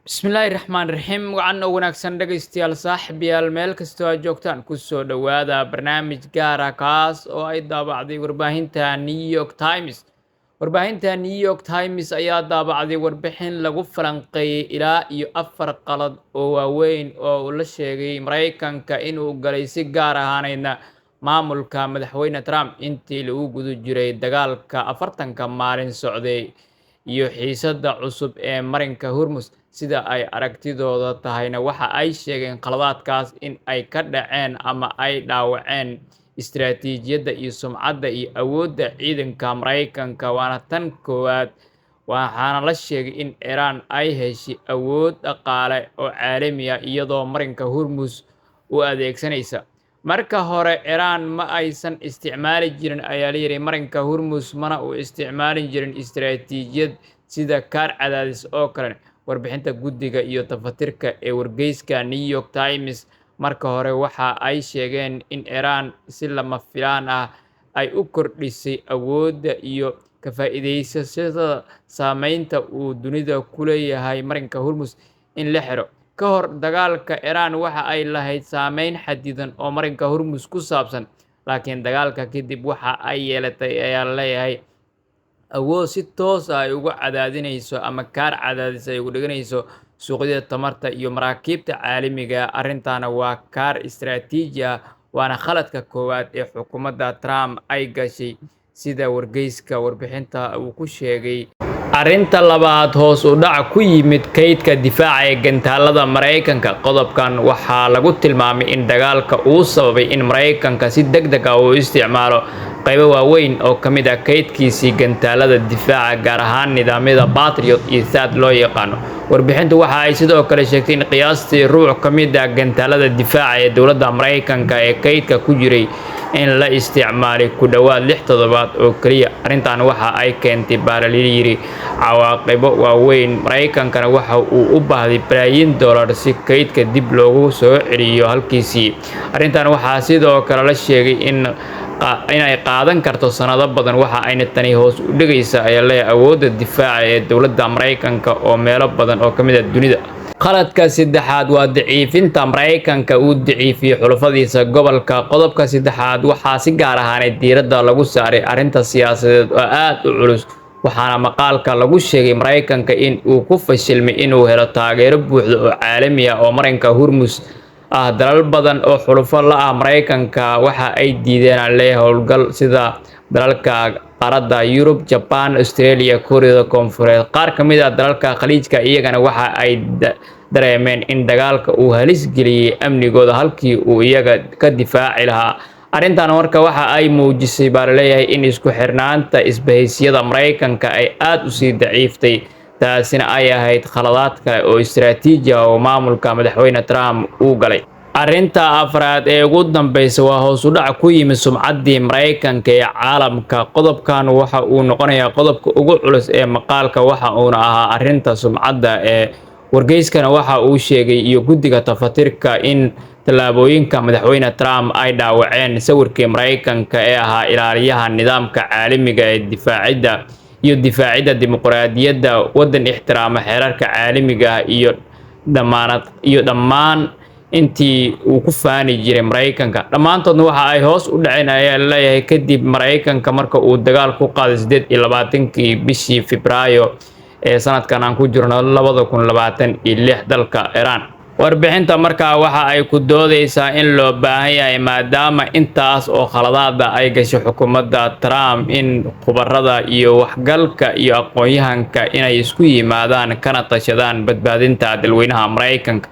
Bismillaahi Raxmaani Raxiim wacan oo wanaagsan dhegaystayaal saaxiibayaal meel kastoo aad joogtaan ku soo dhowaada barnaamij gaar ah kaas oo ay daabacday warbaahinta New York Times. Warbaahinta New York Times ayaa daabacday warbixin lagu falanqeeyay ilaa iyo 4 qalad oo waaweyn oo uu la sheegay Mareykanka inuu galay si gaar ahaaneedna maamulka madaxweyne Trump intii lagu guda jiray dagaalka 40 maalin socday iyo xiisadda cusub ee marinka Hormuz. Sida ay aragtidooda tahayna waxa ay sheegeen qaladaadkaas in ay ka dhaceen ama ay dhaawaceen istiraatiijiyadda iyo sumcadda iyo awoodda ciidanka Mareykanka waana tan koowaad. Waxaana la sheegay in Iran ay heshay awood dhaqaale oo caalami ah iyadoo marinka Hormuz u adeegsanaysa. Marka hore Iran ma aysan isticmaali jirin ayaa la yiri marinka Hormuz mana u isticmaali jirin istiraatiijiyad sida kaar cadaadis oo kale. Warbixinta guddiga iyo tafatirka ee wargeyska New York Times marka hore waxa ay sheegeen in Iran si lama filaan ah ay u kordhisay awoodda iyo ka faa'iidaysashada saameynta uu dunida ku leeyahay marinka Hormuz in la xiro. Ka hor dagaalka Iran waxa ay lahayd saameyn xadidan oo marinka Hormuz ku saabsan, laakiin dagaalka kadib waxa ay yeelatay ayaa la leeyahay awood si toos ah ay ugu cadaadinayso ama kaar cadaadis ay ugu dhiganayso suuqyada tamarta iyo maraakiibta caalamiga ah. Arrintana waa kaar istiraatiiji ah waana khaladka koowaad ee xukuumadda Trump ay gashay sida wargeyska warbixinta uu ku sheegay. Arrinta labaad, hoos u dhac ku yimid kaydka difaaca ee gantaalada Mareykanka. Qodobkan waxaa lagu tilmaamay in dagaalka uu sababay in Mareykanka si degdeg ah u isticmaalo qaybo waaweyn oo ka mid ah kaydkiisii gantaalada difaaca gaar ahaan nidaamyada Patriot iyo THAAD loo yaqaano. Warbixintu waxa ay sidoo kale sheegtay in qiyaastii rubuc ka mid ah gantaalada difaaca ee dowladda Mareykanka ee kaydka ku jiray in la isticmaalay ku dhawaad 6 toddobaad oo kaliya. Arrintan waxa ay keentay baa la yiri cawaaqibo waaweyn. Mareykankana waxa uu u baahday balaayiin dollar si kaydka dib loogu soo celiyo halkiisii. Arrintan waxaa sidoo kale la sheegay inay qaadan karto sanado badan waxa ayna tani hoos u dhigaysaa awoodda difaaca ee dowladda Mareykanka oo meelo badan oo ka mid ah dunida. Qaladka saddexaad waa daciifinta Mareykanka uu daciifiyay xulafadiisa gobolka. Qodobka saddexaad waxaa si gaar ahaaneed diiradda lagu saaray arrinta siyaasadeed oo aad u culus, waxaana maqaalka lagu sheegay Mareykanka in uu ku fashilmay inuu helo taageero buuxda oo caalami ah oo marinka Hormuz ah. Dalal badan oo xulafo la ah Mareykanka waxa ay diideen howlgal sida dalalka qaaradda Yurub, Japan, Australia, Koreada Koonfureed. Qaar ka mid ah dalalka Khaliijka iyagana waxa ay dareemeen in dagaalka uu halis geliyay amnigooda halkii uu iyaga ka difaaci lahaa. Arrintan marka waxa ay muujisay baa la leeyahay in isku xirnaanta isbahaysiga Mareykanka ay aad u sii daciiftay, taasina ay ahayd khaladaad kale oo istiraatiiji ah oo maamulka madaxweyne Trump uu galay. Arrinta afraad ee ugu dambeysa waa hoos u dhac ku yimid sumcaddii Mareykanka ee caalamka. Qodobkan waxa uu noqonayaa qodobka ugu culus ee maqaalka waxa uuna ahaa arrinta sumcadda ee wargeyskana waxa uu sheegay iyo guddiga tafatirka in tallaabooyinka madaxweyne Trump ay dhaawaceen sawirkii Mareykanka ee ahaa ilaaliyaha nidaamka caalamiga ee difaacidda dimuqraadiyadda, waddan ixtiraama xeerarka caalamiga ah iyo dhammaan intii uu ku faani jiray Mareykanka. Dhammaantoodna waxa ay hoos u dhaceen ayaa la leeyahay kadib Mareykanka marka uu dagaal ku qaaday 28 bishii Febraayo ee sanadkan aan ku jirno 2026 dalka Iran. Warbixinta markaa waxa ay ku doodaysaa in loo baahan yahay maadaama intaas oo khaladaad ay gashay xukuumadda Trump in khubarada iyo waxgalka iyo aqoonyahanka inay isku yimaadaan kana tashadaan badbaadinta dadweynaha Mareykanka.